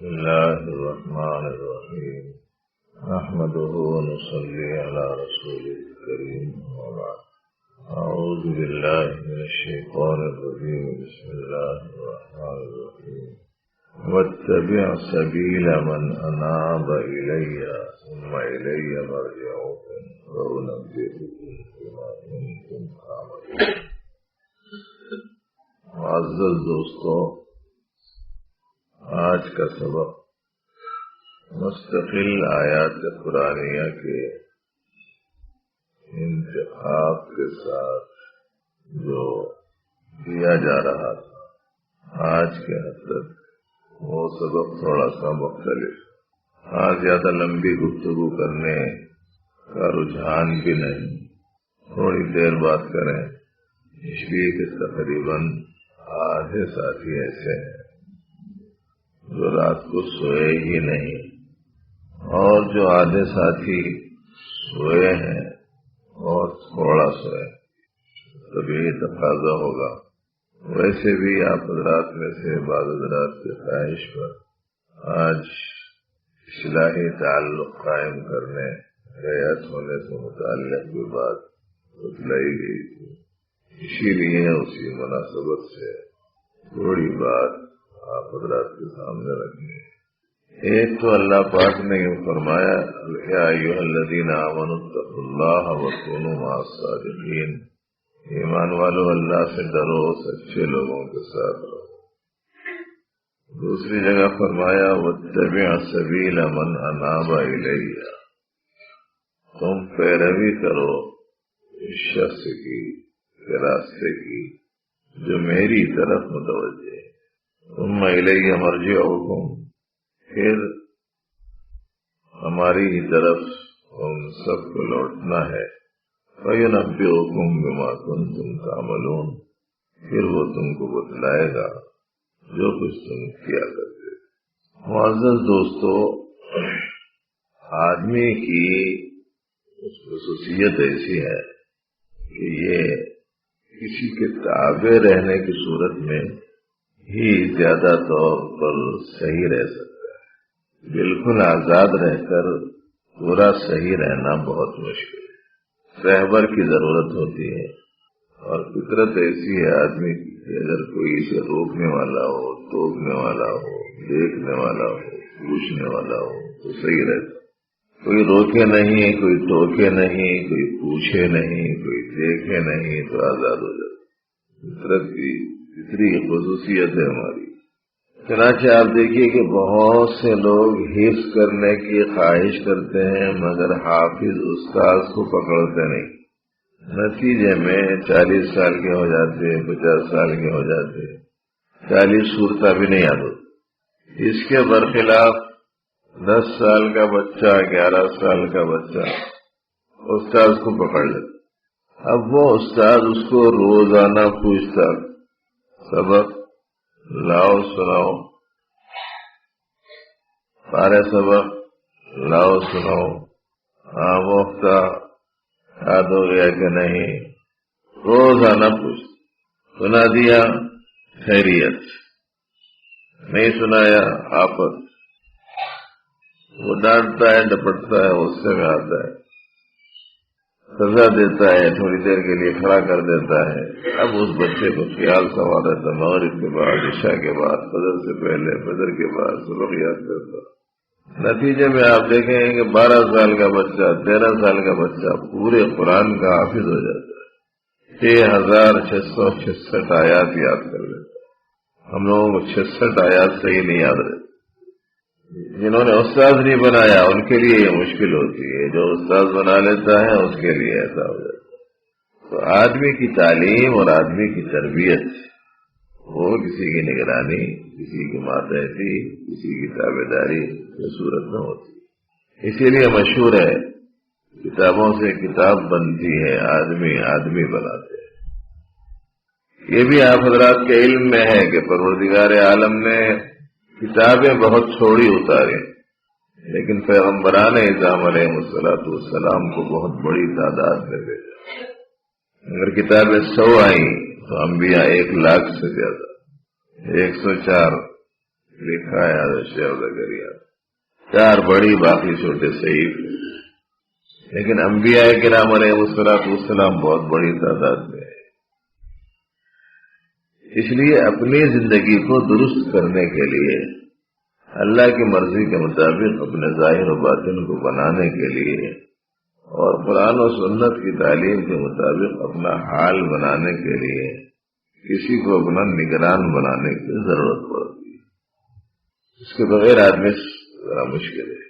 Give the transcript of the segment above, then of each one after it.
بسم الله الرحمن الرحيم نحمده ونصلي على رسوله الكريم وبعد أعوذ بالله من الشيطان الرجيم بسم الله الرحمن الرحيم واتبع سبيل من أناب إلي ثم إلي مرجعكم فأنبئكم بما كنتم تعملون. معزز دوستو، آج کا سبق مستقل آیات قرآنیہ کے انتخاب کے ساتھ جو دیا جا رہا تھا، آج کے حد تک وہ سبق تھوڑا سا مختلف. آج زیادہ لمبی گفتگو کرنے کا رجحان بھی نہیں، تھوڑی دیر بات کریں، اس لیے کہ تقریباً آدھے ساتھی ایسے ہیں جو رات کو سوئے ہی نہیں، اور جو آدھے ساتھی سوئے ہیں اور تھوڑا سوئے. تب یہی تقاضا ہوگا. ویسے بھی آپ حضرات میں سے بعض حضرات کی خواہش پر آج اصلاحی تعلق قائم کرنے ریاست ہونے سے متعلق بھی بات بتلائی گئی تھی. اسی لیے اسی مناسبت سے تھوڑی بات آپ حضرات کے سامنے رکھیں. ایک تو اللہ پاک نے یہ فرمایا، یا ایھا الذین آمنوا اتقوا اللہ وکونوا مع الصادقین، ایمان والو اللہ سے ڈرو، سچے لوگوں کے ساتھ رہو. دوسری جگہ فرمایا واتبع سبیل من اناب الی، تم پیروی کرو اس شخص کی راستے کی جو میری طرف متوجہ ہے. ثم الی مرجعکم، پھر ہماری ہی طرف ہم سب کو لوٹنا ہے. فَيُنَبِّئُكُم بِمَا كُنتُمْ تَعْمَلُونَ، پھر وہ تم کو بتلائے گا جو کچھ تم کیا کرتے. معزز دوستو، آدمی کی خصوصیت ایسی ہے کہ یہ کسی کے تابع رہنے کی صورت میں ہی زیادہ طور پر صحیح رہ سکتا ہے. بالکل آزاد رہ کر پورا صحیح رہنا بہت مشکل ہے. رہبر کی ضرورت ہوتی ہے، اور فطرت ایسی ہے آدمی کی کہ اگر کوئی اسے روکنے والا ہو، ٹوکنے والا ہو، دیکھنے والا ہو، پوچھنے والا ہو تو صحیح رہتا. کوئی روکے نہیں، کوئی ٹوکے نہیں، کوئی پوچھے نہیں، کوئی دیکھے نہیں تو آزاد ہو جاتا. فطرت کی فطری خصوصیت ہے ہماری. چنانچہ آپ دیکھیے کہ بہت سے لوگ حفظ کرنے کی خواہش کرتے ہیں مگر حافظ استاذ کو پکڑتے نہیں. نتیجے میں 40 سال کے ہو جاتے، 50 سال کے ہو جاتے، 40 صورتیں بھی نہیں یاد ہوتی. اس کے برخلاف 10 سال کا بچہ، 11 سال کا بچہ استاذ کو پکڑ لیتا. اب وہ استاذ اس کو روزانہ پوچھتا، سبق لاؤ سناؤ، سارے سبق لاؤ سناؤ، وقتا یاد ہو گیا کہ نہیں، روزانہ پوچھ. سنا دیا خیریت، نہیں سنایا آفت. وہ ڈانٹتا ہے، ڈپٹتا ہے، غصے میں آتا ہے، سزا دیتا ہے، تھوڑی دیر کے لیے کھڑا کر دیتا ہے. اب اس بچے کو خیال سوال رہتا، مغرب کے بعد، عشاء کے بعد، فجر سے پہلے، فجر کے بعد سبق یاد کرتا. نتیجے میں آپ دیکھیں گے کہ 12 سال کا بچہ، 13 سال کا بچہ پورے قرآن کا حافظ ہو جاتا ہے. 6666 آیات یاد کر لیتا. ہم لوگوں کو 66 آیات صحیح نہیں یاد رہتی. جنہوں نے استاد نہیں بنایا ان کے لیے یہ مشکل ہوتی ہے، جو استاد بنا لیتا ہے اس کے لیے ایسا ہو جاتا ہے. تو آدمی کی تعلیم اور آدمی کی تربیت وہ کسی کی نگرانی، کسی کی ماتحتی، کسی کی تابعداری کی صورت میں ہوتی. اسی لیے مشہور ہے کتابوں سے کتاب بنتی ہے، آدمی بناتے ہیں. یہ بھی آپ حضرات کے علم میں ہے کہ پروردگار عالم نے کتابیں بہت تھوڑی اتاری، لیکن پیغمبران اعظام علیہ السلام کو بہت بڑی تعداد میں بھیجا. اگر کتابیں 100 آئیں تو انبیاء 1,00,000 سے زیادہ، 104 لکھا ہے حضرت شیخ زکریا، 4 بڑی باقی چھوٹے صحیح، لیکن انبیاء کرام علیہ السلام بہت بڑی تعداد میں ہے۔ اس لیے اپنی زندگی کو درست کرنے کے لیے، اللہ کی مرضی کے مطابق اپنے ظاہر و باطن کو بنانے کے لیے، اور قرآن و سنت کی تعلیم کے مطابق اپنا حال بنانے کے لیے کسی کو اپنا نگران بنانے کی ضرورت پڑتی ہے۔ اس کے بغیر آدمی ذرا مشکل ہے۔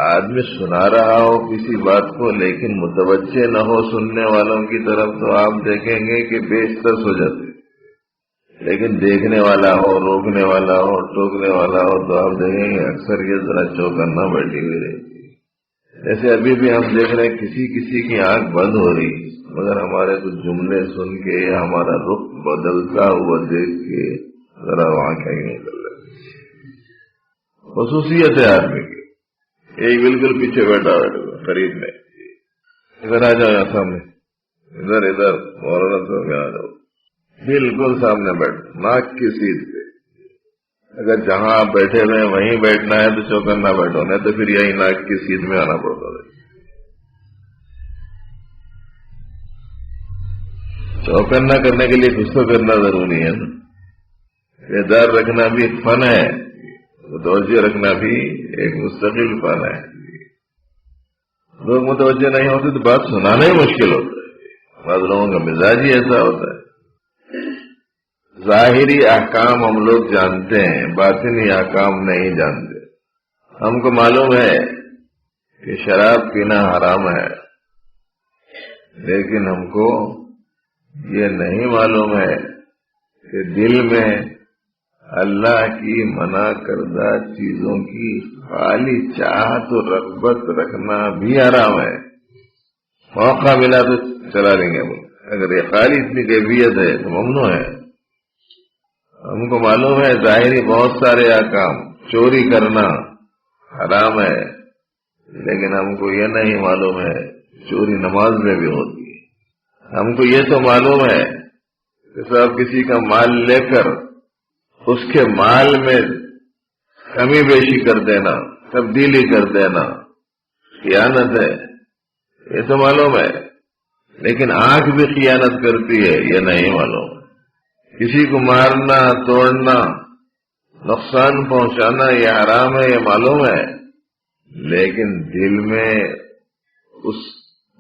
آدمی سنا رہا ہو کسی بات کو لیکن متوجہ نہ ہو سننے والوں کی طرف، تو آپ دیکھیں گے کہ بیشتر ہو جاتے، لیکن دیکھنے والا ہو، روکنے والا ہو، ٹوکنے والا ہو، تو آپ دیکھیں گے اکثر یہ ذرا چوکنا بیٹھی ہوئی رہتی ہے۔ جیسے ابھی بھی ہم دیکھ رہے ہیں کسی کی آنکھ بند ہو رہی، مگر ہمارے کچھ جملے سن کے یا ہمارا رخ بدلتا ہوا دیکھ کے ذرا آنکھیں نکل رہی۔ خصوصیت ہے آدمی کی۔ ایک بالکل پیچھے بیٹھا قریب میں، ادھر آ جاؤ، یہاں سامنے، ادھر مولانا صاحب میں آ جاؤ، بالکل سامنے بیٹھ، ناک کی سیدھ پہ۔ اگر جہاں آپ بیٹھے ہوئے وہیں بیٹھنا ہے تو چوکنا بیٹھو، نہیں تو پھر یہی ناک کی سیدھ میں آنا پڑتا ہے۔ چوکنا کرنے کے لیے کچھ تو کرنا ضروری ہے نا۔ بیدار رکھنا بھی ایک فن ہے، متوجہ رکھنا بھی ایک مستقل فن ہے۔ لوگ متوجہ نہیں ہوتے تو بات سنانا ہی مشکل ہوتا ہے۔ بعض لوگوں کا مزاج ہی ایسا ہوتا ہے۔ ظاہری احکام ہم لوگ جانتے ہیں، باطنی احکام نہیں جانتے۔ ہم کو معلوم ہے کہ شراب پینا حرام ہے، لیکن ہم کو یہ نہیں معلوم ہے کہ دل میں اللہ کی منع کردہ چیزوں کی خالی چاہت و رغبت رکھنا بھی حرام ہے۔ موقع ملا تو چلا لیں گے، اگر یہ خالی اتنی کیفیت ہے تو ممنوع ہے۔ ہم کو معلوم ہے ظاہری بہت سارے احکام، چوری کرنا حرام ہے، لیکن ہم کو یہ نہیں معلوم ہے چوری نماز میں بھی ہوتی ہے۔ ہم کو یہ تو معلوم ہے کہ صاحب کسی کا مال لے کر اس کے مال میں کمی بیشی کر دینا، تبدیلی کر دینا خیانت ہے، یہ تو معلوم ہے، لیکن آنکھ بھی خیانت کرتی ہے یہ نہیں معلوم۔ کسی کو مارنا، توڑنا، نقصان پہنچانا یہ حرام ہے، یہ معلوم ہے، لیکن دل میں اس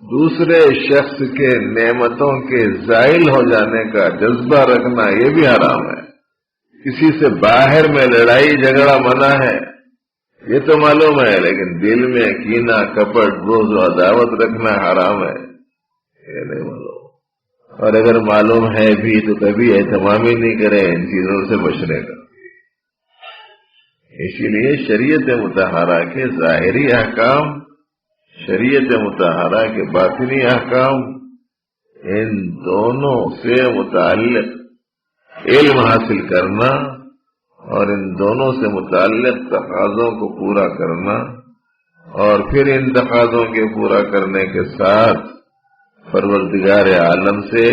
دوسرے شخص کے نعمتوں کے زائل ہو جانے کا جذبہ رکھنا یہ بھی حرام ہے۔ کسی سے باہر میں لڑائی جھگڑا منع ہے، یہ تو معلوم ہے، لیکن دل میں کینہ، کپٹ، بغض و عداوت رکھنا حرام ہے، یہ نہیں معلوم۔ اور اگر معلوم ہے بھی تو کبھی اہتمام ہی نہیں کریں ان چیزوں سے بچنے کا۔ اسی لیے شریعت مطہرہ کے ظاہری احکام، شریعت مطہرہ کے باطنی احکام، ان دونوں سے متعلق علم حاصل کرنا اور ان دونوں سے متعلق تقاضوں کو پورا کرنا، اور پھر ان تقاضوں کے پورا کرنے کے ساتھ پروردگار عالم سے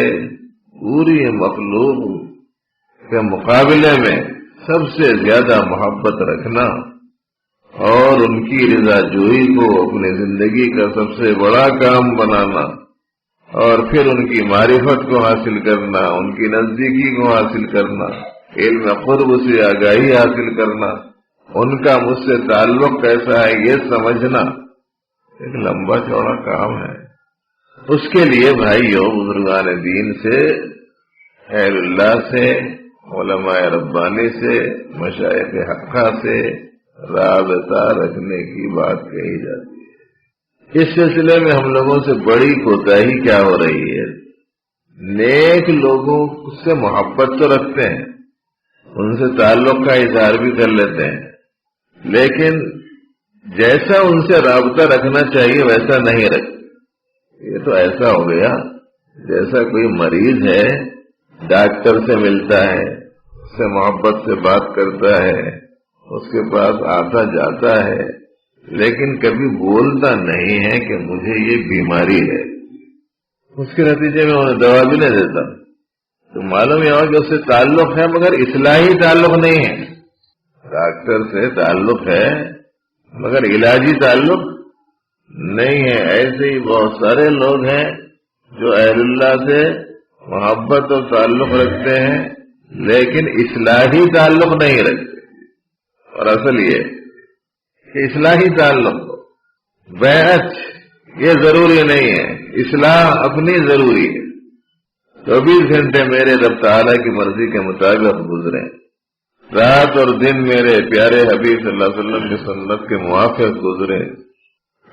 پوری مخلوق کے مقابلے میں سب سے زیادہ محبت رکھنا، اور ان کی رضا جوئی کو اپنی زندگی کا سب سے بڑا کام بنانا، اور پھر ان کی معرفت کو حاصل کرنا، ان کی نزدیکی کو حاصل کرنا، علم قرب سے آگاہی حاصل کرنا، ان کا مجھ سے تعلق کیسا ہے یہ سمجھنا، ایک لمبا چوڑا کام ہے۔ اس کے لیے بھائیوں، بزرگان دین سے، اہل اللہ سے، علماء ربانی سے، مشائخ حقہ سے رابطہ رکھنے کی بات کہی جاتی ہے۔ اس سلسلے میں ہم لوگوں سے بڑی کوتاہی کیا ہو رہی ہے؟ نیک لوگوں سے محبت تو رکھتے ہیں، ان سے تعلق کا اظہار بھی کر لیتے ہیں، لیکن جیسا ان سے رابطہ رکھنا چاہیے ویسا نہیں رکھتے۔ یہ تو ایسا ہو گیا جیسا کوئی مریض ہے، ڈاکٹر سے ملتا ہے، اس سے محبت سے بات کرتا ہے، اس کے پاس آتا جاتا ہے، لیکن کبھی بولتا نہیں ہے کہ مجھے یہ بیماری ہے۔ اس کے نتیجے میں انہیں دوا بھی نہیں دیتا، تو معلوم یہ ہوا کہ اس سے تعلق ہے مگر اصلاحی تعلق نہیں ہے، ڈاکٹر سے تعلق ہے مگر علاجی تعلق نہیں ہے. ایسے ہی بہت سارے لوگ ہیں جو اہل اللہ سے محبت اور تعلق رکھتے ہیں لیکن اصلاحی تعلق نہیں رکھتے. اور اصل یہ کہ اصلاحی تعلق بیعت یہ ضروری نہیں ہے، اصلاح اپنی ضروری ہے. 24 گھنٹے میرے رب تعالیٰ کی مرضی کے مطابق گزرے، رات اور دن میرے پیارے حبیب صلی اللہ علیہ وسلم کی سنت کے موافق گزرے.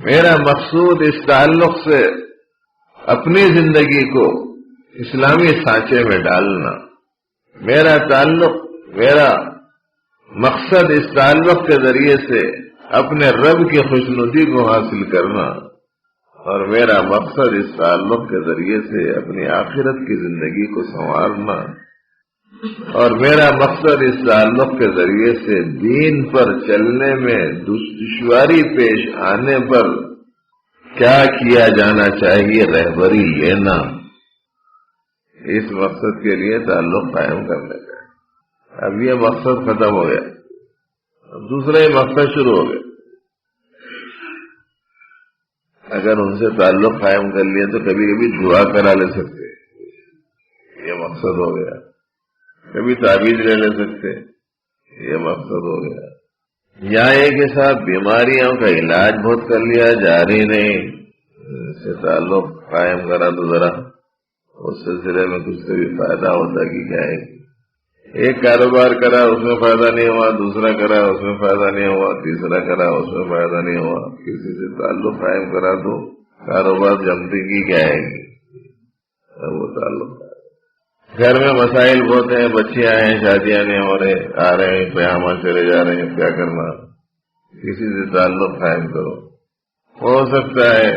میرا مقصود اس تعلق سے اپنی زندگی کو اسلامی سانچے میں ڈالنا. میرا تعلق، میرا مقصد اس تعلق کے ذریعے سے اپنے رب کی خوشنودی کو حاصل کرنا، اور میرا مقصد اس تعلق کے ذریعے سے اپنی آخرت کی زندگی کو سنوارنا، اور میرا مقصد اس تعلق کے ذریعے سے دین پر چلنے میں دشواری پیش آنے پر کیا کیا جانا چاہیے رہبری لینا. اس مقصد کے لیے تعلق قائم کرنے کا. اب یہ مقصد ختم ہو گیا، اب دوسرا ہی مقصد شروع ہو گیا. اگر ان سے تعلق قائم کر لیا تو کبھی کبھی دعا کرا لے سکتے، یہ مقصد ہو گیا. کبھی تعویذ لے لے سکتے، یہ مقصد ہو گیا. یا ایک کے ساتھ بیماریوں کا علاج بہت کر لیا، جاری نہیں، اس سے تعلق قائم کرا تو ذرا اس سلسلے میں کچھ سے بھی فائدہ ہوتا کہ کیا ہے. ایک کاروبار کرا اس میں فائدہ نہیں ہوا، دوسرا کرا اس میں فائدہ نہیں ہوا، تیسرا کرا اس میں فائدہ نہیں ہوا. کسی سے تعلق قائم کرا تو کاروبار جمتی کی کیا ہے گی، وہ تعلق. گھر میں مسائل بہت ہیں، بچے آئے ہیں، شادیاں نہیں ہو رہے، آ رہے ہیں پیامہ چلے جا رہے ہیں، کیا کرنا؟ کسی سے تعلق قائم کرو، ہو سکتا ہے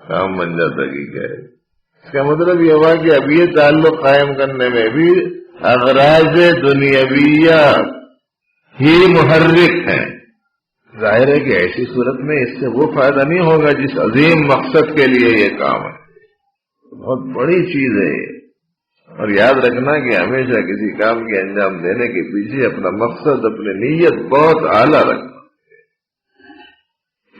کام بن جاتا کہ کیا ہے. اس کا مطلب یہ ہوا کہ اب یہ تعلق قائم کرنے میں بھی اغراض دنیاویہ ہی محرک ہیں. ظاہر ہے کہ ایسی صورت میں اس سے وہ فائدہ نہیں ہوگا جس عظیم مقصد کے لیے یہ کام ہے. بہت بڑی چیز ہے یہ. اور یاد رکھنا کہ ہمیشہ کسی کام کے انجام دینے کے پیچھے اپنا مقصد، اپنی نیت بہت اعلیٰ رکھنا.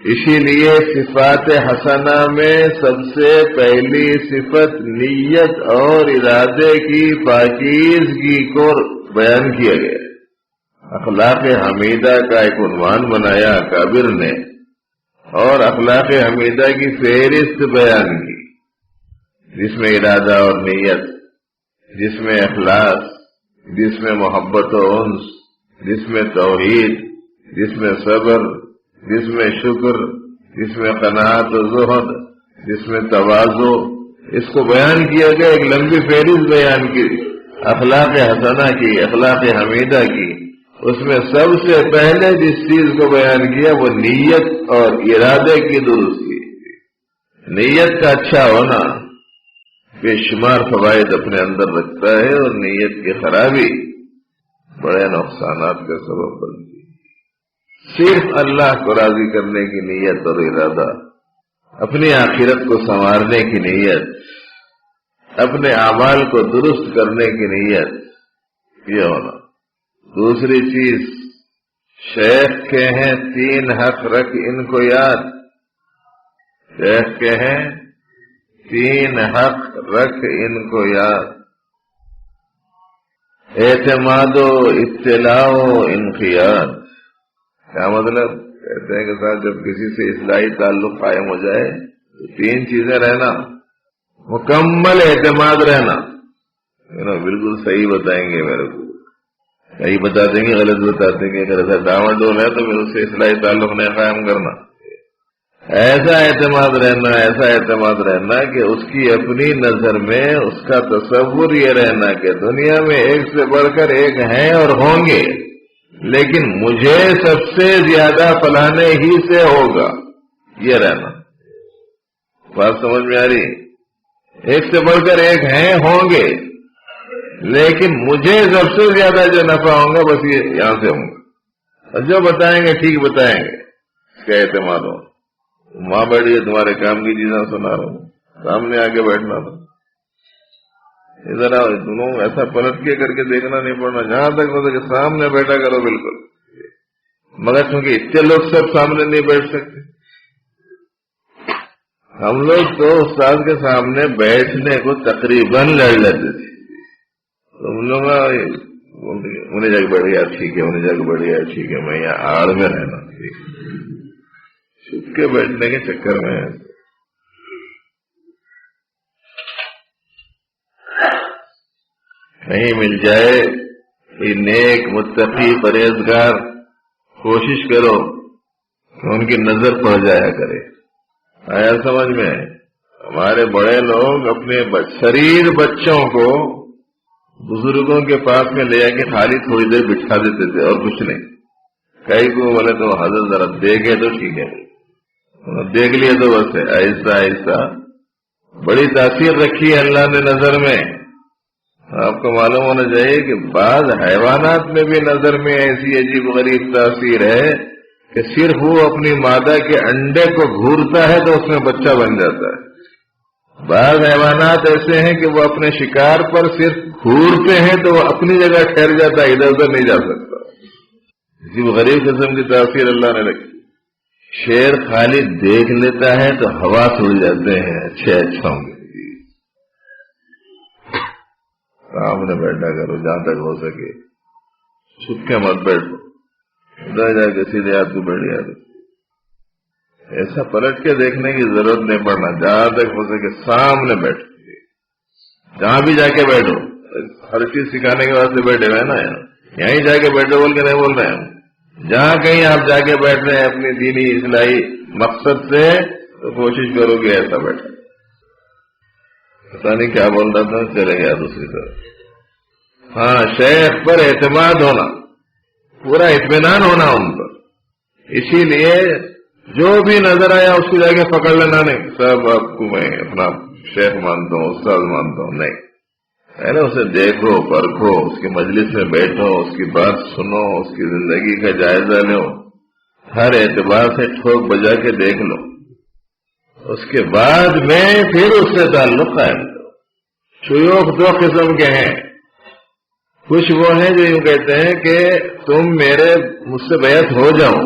اسی لیے صفات حسنہ میں سب سے پہلی صفت نیت اور ارادے کی پاکیزگی کو بیان کیا گیا. اخلاق حمیدہ کا ایک عنوان بنایا کابر نے، اور اخلاق حمیدہ کی فہرست بیان کی، جس میں ارادہ اور نیت، جس میں اخلاص، جس میں محبت و انس، جس میں توحید، جس میں صبر، جس میں شکر، جس میں قناعت و زہد، جس میں تواضع، اس کو بیان کیا گیا. ایک لمبی فہرست بیان کی اخلاق حسنہ کی، اخلاق حمیدہ کی. اس میں سب سے پہلے جس چیز کو بیان کیا وہ نیت اور ارادے کی درستی. نیت کا اچھا ہونا بے شمار فوائد اپنے اندر رکھتا ہے، اور نیت کی خرابی بڑے نقصانات کا سبب بنتی ہے. صرف اللہ کو راضی کرنے کی نیت اور ارادہ، اپنی آخرت کو سنوارنے کی نیت، اپنے اعمال کو درست کرنے کی نیت، یہ ہونا. دوسری چیز، شیخ کے ہیں 3 حق رکھ ان کو یاد. شیخ کے ہیں 3 حق رکھ ان کو یاد. اعتماد و اطلاع و انقیاد. کیا مطلب؟ کہتے ہیں کہ صاحب جب کسی سے اصلاحی تعلق قائم ہو جائے تو 3 چیزیں رہنا. مکمل اعتماد رہنا، بالکل صحیح بتائیں گے میرے کو، صحیح بتا دیں گے، غلط بتا دیں گے. اگر ایسا ڈاواں ڈول ہے تو پھر اس سے اصلاحی تعلق نہیں قائم کرنا. ایسا اعتماد رہنا، ایسا اعتماد رہنا کہ اس کی اپنی نظر میں اس کا تصور یہ رہنا کہ دنیا میں ایک سے بڑھ کر ایک ہیں اور ہوں گے، لیکن مجھے سب سے زیادہ فلانے ہی سے ہوگا. یہ رہنا. بات سمجھ میں آ رہی؟ ایک سے بڑھ کر ایک ہیں، ہوں گے، لیکن مجھے سب سے زیادہ جو نفع ہوگا بس یہ یہاں سے ہوں گا. اور جو بتائیں گے ٹھیک بتائیں گے، اس کا اعتماد ہو. ماں بیٹھیے تمہارے کام کی چیزیں سنا رہا ہوں، سامنے آ کے بیٹھنا تھا. ادھر آؤ، دونوں ایسا پلٹ کے کر کے دیکھنا نہیں پڑنا، جہاں تک کہ سامنے بیٹھا کرو بالکل. مگر چونکہ اتنے لوگ سب سامنے نہیں بیٹھ سکتے، ہم لوگ تو استاد کے سامنے بیٹھنے کو تقریباً لڑ لیتے تھے. تو ہم لوگ انہیں جا کے بیٹھ گیا ٹھیک ہے، انہیں جا کے بیٹھ گیا ٹھیک ہے، میں یہاں آڑ میں رہنا چھپ کے بیٹھنے کے چکر میں کہیں مل جائے کوئی نیک متقی پرہیزگار، کوشش کرو کہ ان کی نظر پڑ جایا کرے. آیا سمجھ میں؟ ہمارے بڑے لوگ اپنے شریر بچوں کو بزرگوں کے پاس میں لے جا کے خالی تھوڑی دیر بٹھا دیتے تھے اور کچھ نہیں. کئی کو بولے تو حضرت ذرا دیکھے تو ٹھیک ہے، دیکھ لیے تو بس ہے. آہستہ آہستہ بڑی تاثیر رکھی ہے اللہ نے نظر میں. آپ کو معلوم ہونا چاہیے کہ بعض حیوانات میں بھی نظر میں ایسی عجیب غریب تاثیر ہے کہ صرف وہ اپنی مادہ کے انڈے کو گھورتا ہے تو اس میں بچہ بن جاتا ہے. بعض حیوانات ایسے ہیں کہ وہ اپنے شکار پر صرف گھورتے ہیں تو وہ اپنی جگہ ٹھہر جاتا ہے، ادھر ادھر نہیں جا سکتا. عجیب غریب قسم کی تاثیر اللہ نے رکھی. شیر خالی دیکھ لیتا ہے تو ہوا اڑ جاتے ہیں اچھے اچھوں کے. سامنے بیٹھا کرو جہاں تک ہو سکے، چھپ کے مت بیٹھو، ادھر جا کے سیدھے ہاتھ کو بیٹھ گیا. ایسا پلٹ کے دیکھنے کی ضرورت نہیں پڑنا، جہاں تک ہو سکے سامنے بیٹھو. جہاں بھی جا کے بیٹھو، ہر چیز سکھانے کے واسطے بیٹھے ہوئے نا، یہیں جا کے بیٹھو بول کے نہیں بول رہے ہیں. جہاں کہیں آپ جا کے بیٹھ رہے ہیں اپنی دینی اصلاحی مقصد سے تو کوشش کرو کہ ایسا بیٹھے. پتا نہیں کیا بول رہا تھا، چلے گیا دوسری طرف. ہاں، شیخ پر اعتماد ہونا، پورا اطمینان ہونا ان پر. اسی لیے جو بھی نظر آیا اس کو جا کے پکڑ لینا نہیں. سب آپ کو میں اپنا شیخ مانتا ہوں، استاد مانتا ہوں، نہیں. پہلے اسے دیکھو، پرکھو، اس کی مجلس میں بیٹھو، اس کی بات سنو، اس کی زندگی کا جائزہ لو، ہر اعتبار سے ٹھوک بجا کے دیکھ لو. اس کے بعد میں پھر اس سے تعلق قائم کرو. شیوخ دو قسم کے ہیں. کچھ وہ ہیں جو یوں کہتے ہیں کہ تم مجھ سے بیعت ہو جاؤ،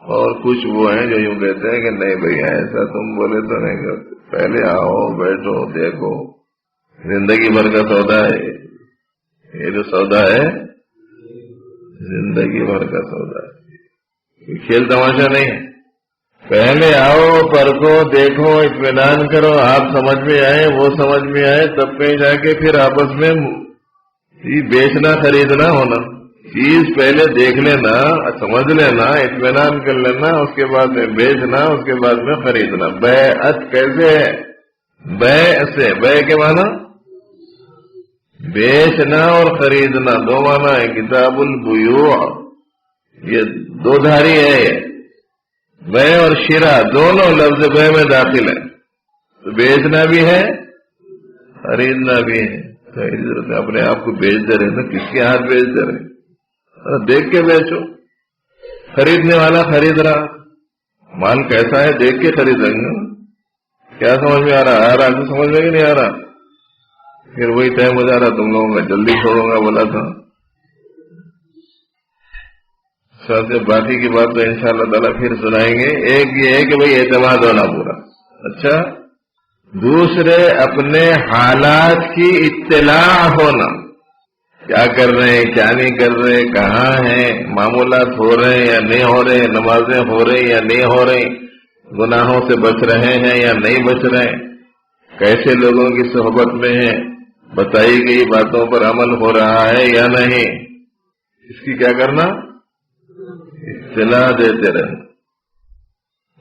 اور کچھ وہ ہیں جو یوں کہتے ہیں کہ نہیں بھئی ایسا تم بولے تو نہیں کرتے. پہلے آؤ، بیٹھو، دیکھو. زندگی بھر کا سودا ہے یہ جو سودا ہے، زندگی بھر کا سودا ہے، کھیل تماشا نہیں ہے. پہلے آؤ، پرکھو، دیکھو، اطمینان کرو، آپ سمجھ میں آئے، وہ سمجھ میں آئے، تب کہیں جا کے پھر آپس میں بیچنا خریدنا ہونا. چیز پہلے دیکھ لینا، سمجھ لینا، اطمینان کر لینا، اس کے بعد میں بیچنا، اس کے بعد میں خریدنا. بیعت کیسے ہے؟ بیع سے، بیع کے معنی بیچنا اور خریدنا دو معنی ہے. کتاب البیوع یہ دو دھاری ہے. بیع اور شرا دونوں لفظ بیع میں داخل ہے. تو بیچنا بھی ہے، خریدنا بھی ہے. اپنے آپ کو بیچ دے رہے نا، کس کے ہاتھ بیچ دے رہے؟ دیکھ کے بیچو. خریدنے والا خرید رہا، مال کیسا ہے دیکھ کے خریدیں گے. کیا سمجھ میں آ رہا تو سمجھ میں کہ نہیں آ رہا؟ پھر وہی ٹائم ہو جا رہا تم لوگوں کا، جلدی چھوڑوں گا بولا تھا. سب سے باقی کی بات تو انشاءاللہ تعالیٰ پھر سنائیں گے. ایک یہ ہے کہ بھئی اعتماد ہونا پورا. اچھا، دوسرے اپنے حالات کی اطلاع ہونا، کیا کر رہے ہیں، کیا نہیں کر رہے، کہاں ہیں، معمولات ہو رہے ہیں یا نہیں ہو رہے، نمازیں ہو رہی یا نہیں ہو رہی، گناہوں سے بچ رہے ہیں یا نہیں بچ رہے، کیسے لوگوں کی صحبت میں ہیں، بتائی گئی باتوں پر عمل ہو رہا ہے یا نہیں. اس کی کیا کرنا؟ اطلاع دیتے رہنا.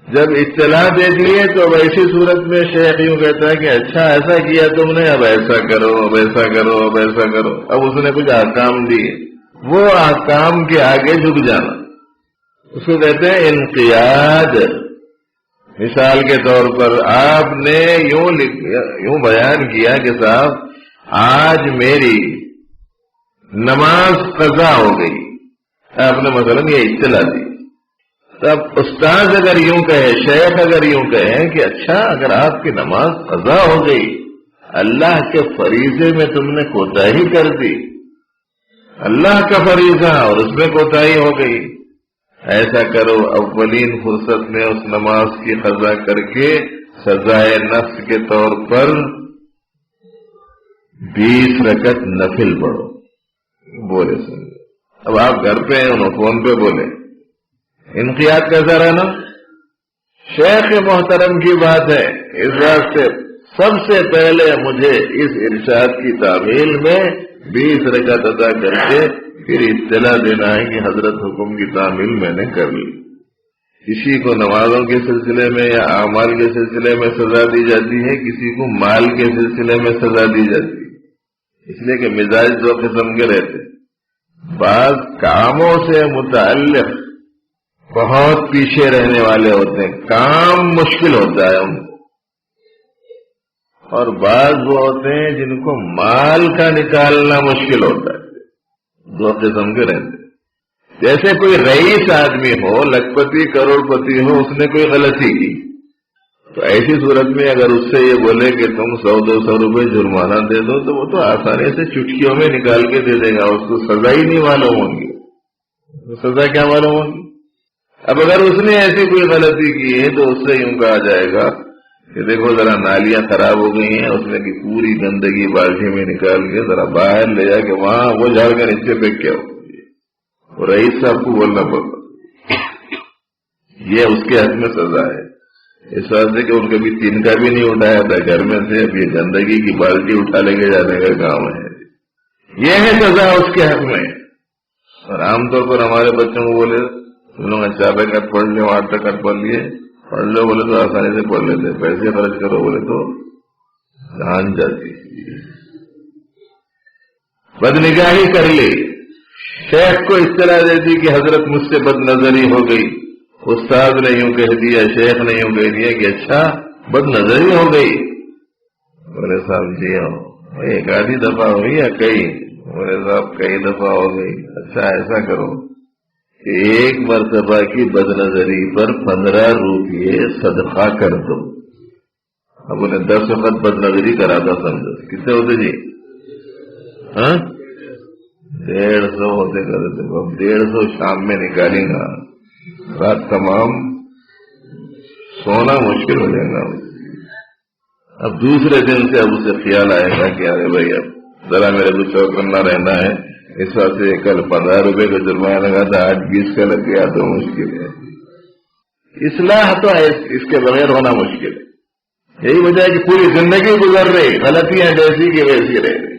جب اطلاع دے دیے تو اب ایسی صورت میں شیخ یوں کہتا ہے کہ اچھا ایسا کیا تم نے، اب ایسا کرو، اب ایسا کرو، اب ایسا کرو. اب اس نے کچھ احکام دیے، وہ احکام کے آگے جھک جانا، اس کو کہتے ہیں انقیاد. مثال کے طور پر آپ نے یوں بیان کیا کہ صاحب آج میری نماز قضا ہو گئی. آپ نے مثلا یہ اطلاع دی. تب استاد اگر یوں کہے، شیخ اگر یوں کہے کہ اچھا اگر آپ کی نماز قضا ہو گئی، اللہ کے فریضے میں تم نے کوتاہی کر دی، اللہ کا فریضہ اور اس میں کوتاہی ہو گئی، ایسا کرو اولین فرصت میں اس نماز کی قضا کر کے سزائے نفس کے طور پر 20 رکعت نفل پڑھو. بولے سن اب آپ گھر پہ ہیں انہوں فون پہ بولے انقیاد کیسا رہنا. شیخ محترم کی بات ہے. اس واسطے سب سے پہلے مجھے اس ارشاد کی تعمیل میں 20 رکعت ادا کر کے پھر اطلاع دینا ہے کہ حضرت حکم کی تعمیل میں نے کر لی. کسی کو نمازوں کے سلسلے میں یا اعمال کے سلسلے میں سزا دی جاتی ہے, کسی کو مال کے سلسلے میں سزا دی جاتی ہے. اس لیے کہ مزاج 2 قسم کے رہتے. بعض کاموں سے متعلق بہت پیچھے رہنے والے ہوتے ہیں, کام مشکل ہوتا ہے ان کو, اور بعض وہ ہوتے ہیں جن کو مال کا نکالنا مشکل ہوتا ہے. 2 قسم کے رہتے. جیسے کوئی رئیس آدمی ہو, لکھپتی کروڑ پتی ہو, اس نے کوئی غلطی کی تو ایسی صورت میں اگر اس سے یہ بولے کہ تم 100-200 روپے جرمانہ دے دو تو وہ تو آسانی سے چٹکیوں میں نکال کے دے دے گا. اس کو سزا ہی نہیں معلوم ہوگی. سزا کیا معلوم ہوگی؟ اب اگر اس نے ایسی کوئی غلطی کی ہے تو اس سے یوں کہا جائے گا کہ دیکھو ذرا نالیاں خراب ہو گئی ہیں, اس نے کی پوری گندگی بالٹی میں نکال کے ذرا باہر لے جا کے وہاں وہ جھاڑ کر نیچے پھینک کے اور رئیس صاحب کو بولنا پڑتا. یہ اس کے حق میں سزا ہے. اس واسطے کہ ان کبھی تین کا بھی نہیں اٹھایا تھا گھر میں سے, اب یہ گندگی کی بالٹی اٹھا لے کے جانے کا کام ہے. یہ ہے سزا اس کے حق میں. اور عام طور پر ہمارے بچوں کو بولے تم لوگ 4 رکعت پڑھ لو, 8 رکعت پڑھ لیے, پڑھ لو بولے تو آسانی سے پڑھ لیتے, پیسے خرچ کرو بولے تو جان جاتی. بدنگاہی کر لی, شیخ کو اطلاع دے دی کہ حضرت مجھ سے بد نظری ہو گئی, استاد نے یوں کہہ دیا, شیخ نے یوں کہہ دیا کہ اچھا بد نظری ہو گئی. بولے صاحب جی ہو, 1 آدھی دفعہ ہوئی یا کئی؟ بولے صاحب کئی دفعہ ہو گئی. اچھا ایسا کرو کہ 1 مرتبہ کی بد نظری پر 15 روپے صدقہ کر دو. اب انہیں 10 وقت بد نظری کرا تھا, سمجھو کتنے ہوتے جی؟ 150 ہوتے کرتے. اب 150 شام میں نکالیں گا, رات تمام سونا مشکل ہو جائے گا. اب دوسرے دن سے اب اسے خیال آئے گا کہ ارے بھائی اب ذرا میرے کو چوکنا رہنا ہے, اس وقت سے کل 15 روپے کا جرمانہ لگا تھا, 8-20 کا لگ گیا تو مشکل ہے. اصلاح تو اس کے بغیر ہونا مشکل ہے. یہی وجہ ہے کہ پوری زندگی گزر رہی, غلطیاں جیسی کی ویسی رہ رہی.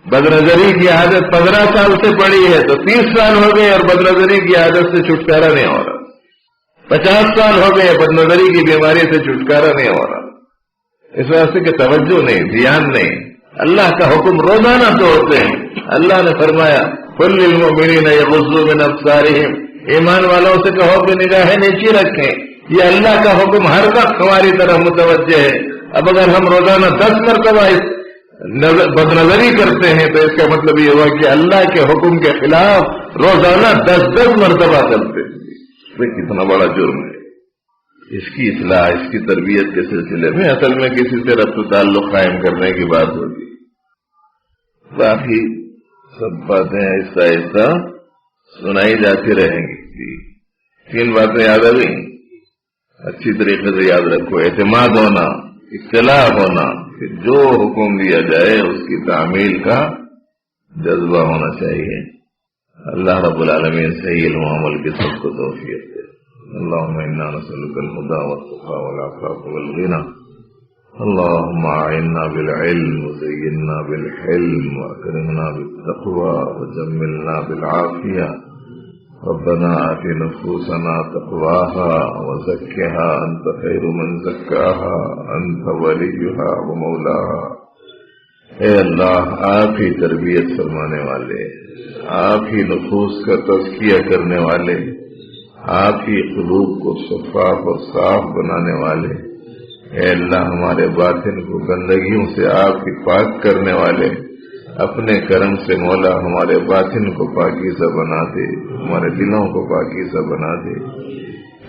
بدنظری کی عادت 15 سال سے پڑی ہے تو 30 سال ہو گئے اور بدنظری کی عادت سے چھٹکارا نہیں ہو رہا. 50 سال ہو گئے بدنظری کی بیماری سے چھٹکارا نہیں ہو رہا. اس واسطے کہ توجہ نہیں, دھیان نہیں. اللہ کا حکم روزانہ تو ہوتے ہیں. اللہ نے فرمایا قل للمؤمنین یغضوا من ابصارہم, ایمان والوں سے کہو کہ نگاہیں نیچی رکھیں. یہ اللہ کا حکم ہر وقت ہماری طرف متوجہ ہے. اب اگر ہم روزانہ 10 مرتبہ بد نظری کرتے ہیں تو اس کا مطلب یہ ہوا کہ اللہ کے حکم کے خلاف روزانہ 10 مرتبہ کرتے ہیں. یہ کتنا بڑا جرم ہے. اس کی اصلاح, اس کی تربیت کے سلسلے میں اصل میں کسی سے ربط و تعلق قائم کرنے کی بات ہوگی. باقی سب باتیں آہستہ آہستہ سنائی جاتی رہیں گی. 3 باتیں یاد آ گئی, اچھی طریقے سے یاد رکھو. اعتماد ہونا, اطلاع ہونا کہ جو حکم دیا جائے اس کی تعمیل کا جذبہ ہونا چاہیے. اللہ رب العالمین صحیح علم و عمل کے سب کو توفیق دے. اللهم انا نسألك الهدى والتقى والعفاف والغنى. اللهم اعنا بالعلم وزينا بالحلم واكرمنا بالتقوى وجملنا بالعافية. ربنا آت نفوسنا تقواها وزكها أنت خير من زكاها أنت وليها ومولاها. اے اللہ, آپ ہی تربیت فرمانے والے, آپ ہی نفوس کا تزکیہ کرنے والے, آپ ہی قلوب کو شفاف اور صاف بنانے والے. اے اللہ, ہمارے باطن کو گندگیوں سے آپ ہی پاک کرنے والے. اپنے کرم سے مولا ہمارے باطن کو پاکیزہ بنا دے, ہمارے دلوں کو پاکیزہ بنا دے.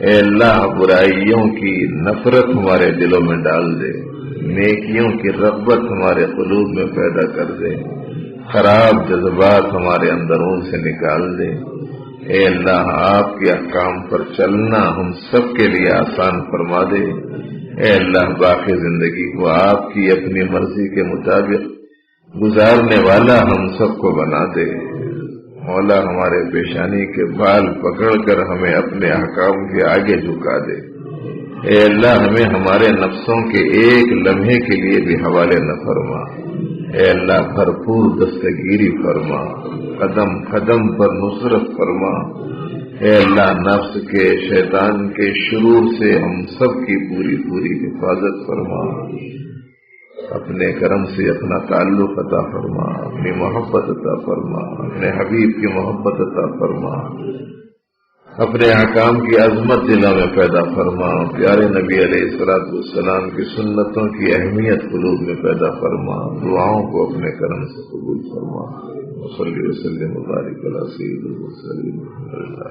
اے اللہ, برائیوں کی نفرت ہمارے دلوں میں ڈال دے, نیکیوں کی رغبت ہمارے قلوب میں پیدا کر دے, خراب جذبات ہمارے اندروں سے نکال دے. اے اللہ آپ کے احکام پر چلنا ہم سب کے لیے آسان فرما دے. اے اللہ باقی زندگی کو آپ کی اپنی مرضی کے مطابق گزارنے والا ہم سب کو بنا دے. مولا ہمارے پیشانی کے بال پکڑ کر ہمیں اپنے احکام کے آگے جھکا دے. اے اللہ ہمیں ہمارے نفسوں کے ایک لمحے کے لیے بھی حوالے نہ فرما. اے اللہ بھرپور دستگیری فرما، قدم قدم پر نصرت فرما. اے اللہ نفس کے شیطان کے شرور سے ہم سب کی پوری پوری حفاظت فرما. اپنے کرم سے اپنا تعلق عطا فرما، اپنی محبت عطا فرما، اپنے حبیب کی محبت عطا فرما، اپنے احکام کی عظمت دلوں میں پیدا فرما. پیارے نبی علیہ السلام کی سنتوں کی اہمیت قلوب میں پیدا فرما. دعاؤں کو اپنے کرم سے قبول فرما. صلی وسلم وبارک علی سیدنا محمد اللہ.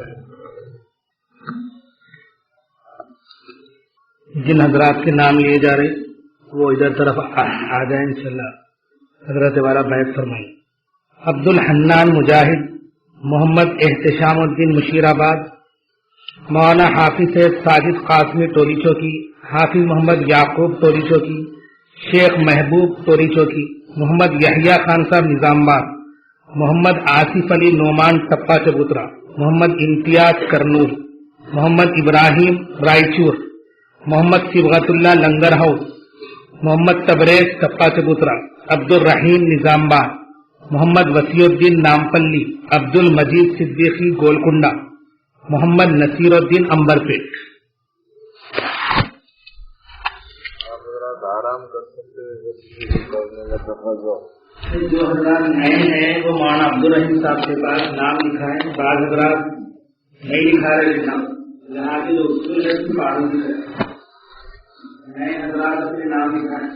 جن حضرات کے نام لیے جا رہے وہ ادھر طرف آ جائیں انشاءاللہ. حضرت والا بیعت فرمائیں. عبد الحنان مجاہد، محمد احتشام الدین مشیر آباد، مولانا حافظ ساجد قاسمی ٹولی چوکی، حافظ محمد یعقوب ٹولی چوکی، شیخ محبوب ٹولی چوکی، محمد یحییٰ خان صاحب نظام آباد، محمد آصف علی نعمان ٹپا چبوترا، محمد امتیاز کرنول، محمد ابراہیم رائچور، محمد صبغت اللہ لنگر ہاؤس، محمد تبریز ٹپا چبوترا، عبد الرحیم نظام آباد، محمد وسیع الدین نامپلی، عبد المجید صدیقی گولکنڈا، محمد نصیر الدین امبرپیٹ. آرام کر سکتے جو حضرات نئے ہیں وہ مولانا عبد الرحیم صاحب کے پاس نام لکھا ہے. بعض حضرات نہیں لکھا رہے نام، یہاں کے جو اصول ہے اس کی پابندی ہے. نئے حضرات اپنے نام لکھا ہے.